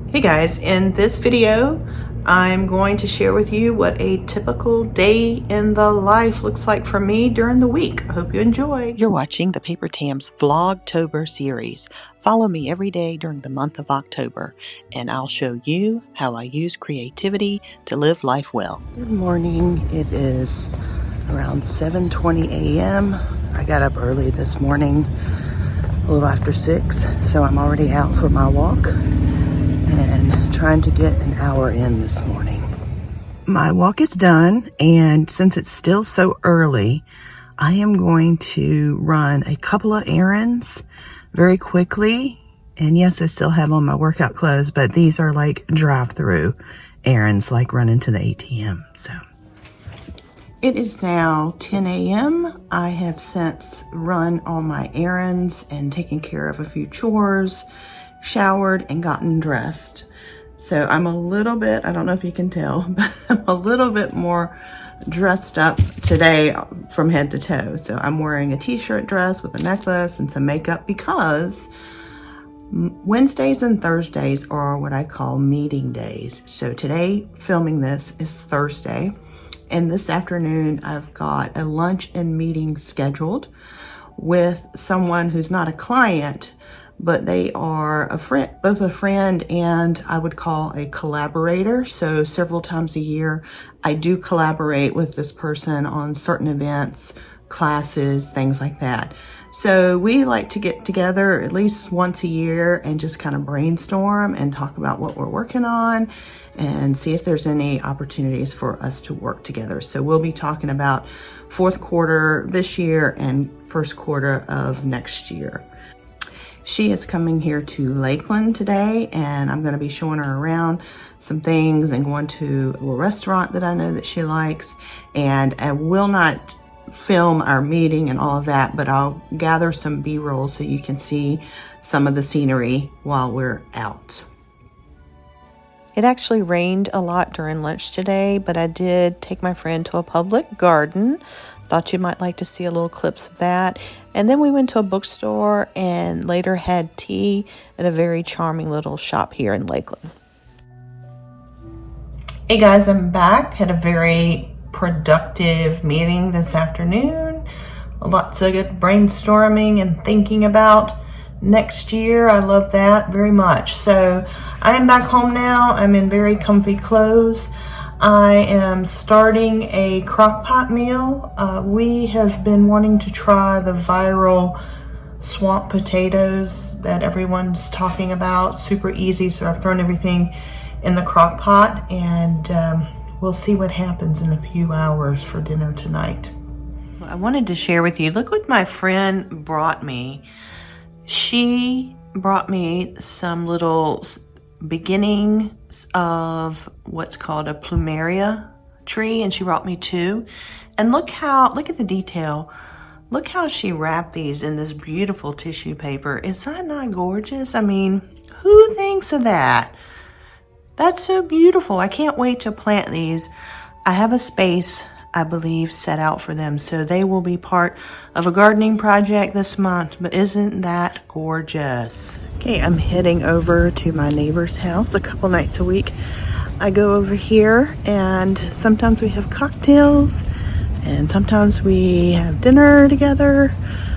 Hey guys, in this video, I'm going to share with you what a typical day in the life looks like for me during the week. I hope you enjoy. You're watching the Paper Tams Vlogtober series. Follow me every day during the month of October, and I'll show you how I use creativity to live life well. Good morning. It is around 7:20 a.m. I got up early this morning, a little after 6, so I'm already out for my walk and trying to get an hour in this morning. My walk is done, and since it's still so early, I am going to run a couple of errands very quickly. And yes, I still have on my workout clothes, but these are like drive-through errands, like running to the ATM. So it is now 10 a.m. I have since run all my errands and taken care of a few chores, showered, and gotten dressed. So I'm a little bit, I don't know if you can tell, but I'm a little bit more dressed up today from head to toe. So I'm wearing a t-shirt dress with a necklace and some makeup because Wednesdays and Thursdays are what I call meeting days. So today, filming this, is Thursday. And this afternoon, I've got a lunch and meeting scheduled with someone who's not a client, but they are a friend, both a friend and I would call a collaborator. So several times a year, I do collaborate with this person on certain events, classes, things like that. So we like to get together at least once a year and just kind of brainstorm and talk about what we're working on and see if there's any opportunities for us to work together. So we'll be talking about fourth quarter this year and first quarter of next year. She is coming here to Lakeland today, and I'm going to be showing her around some things and going to a little restaurant that I know that she likes. And I will not film our meeting and all of that, but I'll gather some B-roll so you can see some of the scenery while we're out. It actually rained a lot during lunch today, but I did take my friend to a public garden. Thought you might like to see a little clips of that. And then we went to a bookstore and later had tea at a very charming little shop here in Lakeland. Hey guys, I'm back. Had a very productive meeting this afternoon. Lots of good brainstorming and thinking about next year. I love that very much. So I am back home now. I'm in very comfy clothes. I am starting a crock pot meal. We have been wanting to try the viral swamp potatoes that everyone's talking about. Super easy, so I've thrown everything in the crock pot, and we'll see what happens in a few hours for dinner tonight. I wanted to share with you, look what my friend brought me. She brought me some little beginnings of what's called a plumeria tree, and she brought me 2. And look at the detail. Look how she wrapped these in this beautiful tissue paper. Is that not gorgeous? I mean, who thinks of that? That's so beautiful. I can't wait to plant these. I have a space, I believe, set out for them, so they will be part of a gardening project this month. But isn't that gorgeous? Okay, I'm heading over to my neighbor's house a couple nights a week. I go over here, and sometimes we have cocktails, and sometimes we have dinner together.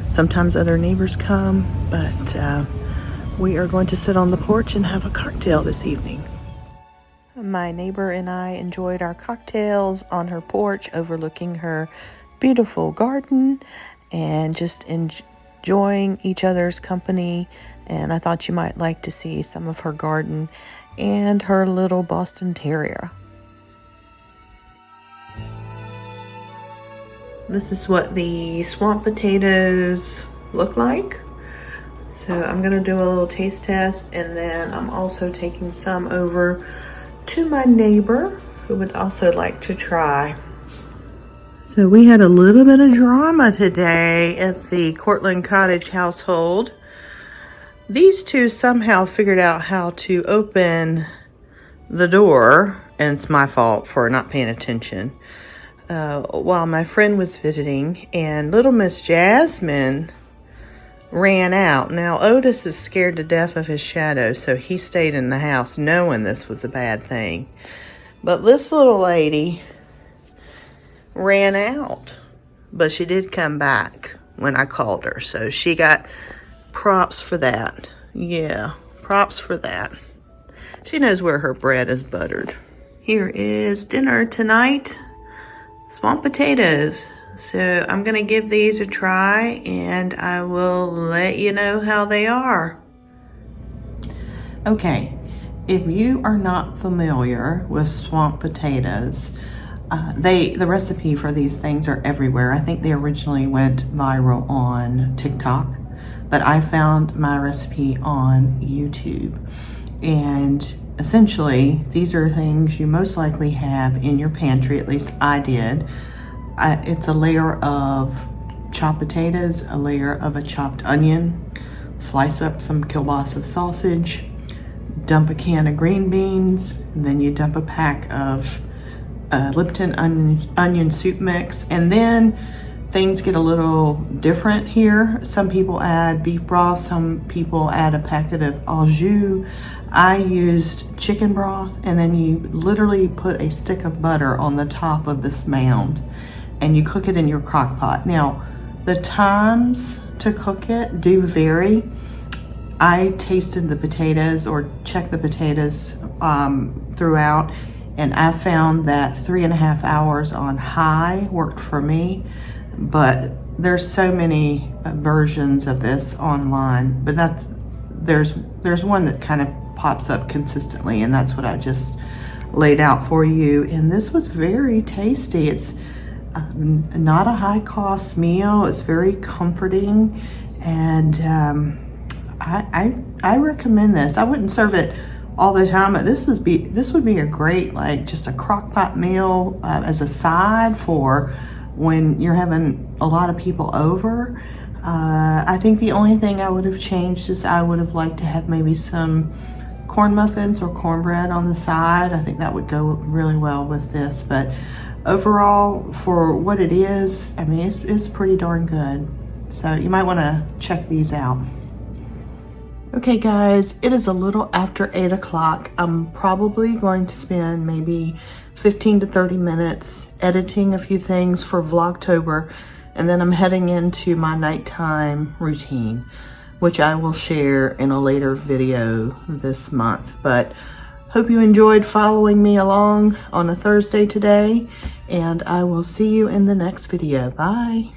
Sometimes other neighbors come, but we are going to sit on the porch and have a cocktail this evening. My neighbor and I enjoyed our cocktails on her porch overlooking her beautiful garden and just enjoying each other's company. And I thought you might like to see some of her garden and her little Boston Terrier. This is what the swamp potatoes look like. So I'm going to do a little taste test, and then I'm also taking some over to my neighbor who would also like to try. So we had a little bit of drama today at the Cortland Cottage household. These two somehow figured out how to open the door, and it's my fault for not paying attention, while my friend was visiting, and little Miss Jasmine ran out. Now, Otis is scared to death of his shadow, so he stayed in the house knowing this was a bad thing. But this little lady ran out. But she did come back when I called her, so she got props for that. Yeah, props for that. She knows where her bread is buttered. Here is dinner tonight. Swamp potatoes. So I'm gonna give these a try and I will let you know how they are. Okay, if you are not familiar with swamp potatoes, the recipe for these things are everywhere. I think they originally went viral on TikTok, but I found my recipe on YouTube. And essentially, these are things you most likely have in your pantry, at least I did. It's a layer of chopped potatoes, a layer of a chopped onion, slice up some kielbasa sausage, dump a can of green beans, and then you dump a pack of Lipton onion soup mix, and then things get a little different here. Some people add beef broth, some people add a packet of au jus. I used chicken broth, and then you literally put a stick of butter on the top of this mound, and you cook it in your crock pot. Now, the times to cook it do vary. I tasted the potatoes or checked the potatoes throughout, and I found that 3.5 hours on high worked for me, but there's so many versions of this online, but there's one that kind of pops up consistently, and that's what I just laid out for you. And this was very tasty. It's not a high cost meal. It's very comforting, and I recommend this. I wouldn't serve it all the time, but this would be a great, like, just a crock pot meal as a side for when you're having a lot of people over. I think the only thing I would have changed is I would have liked to have maybe some corn muffins or cornbread on the side. I think that would go really well with this, but overall, for what it is, I mean, it's pretty darn good. So you might want to check these out. Okay guys, it is a little after 8 o'clock. I'm probably going to spend maybe 15 to 30 minutes editing a few things for Vlogtober, and then I'm heading into my nighttime routine, which I will share in a later video this month. But hope you enjoyed following me along on a Thursday today, and I will see you in the next video. Bye.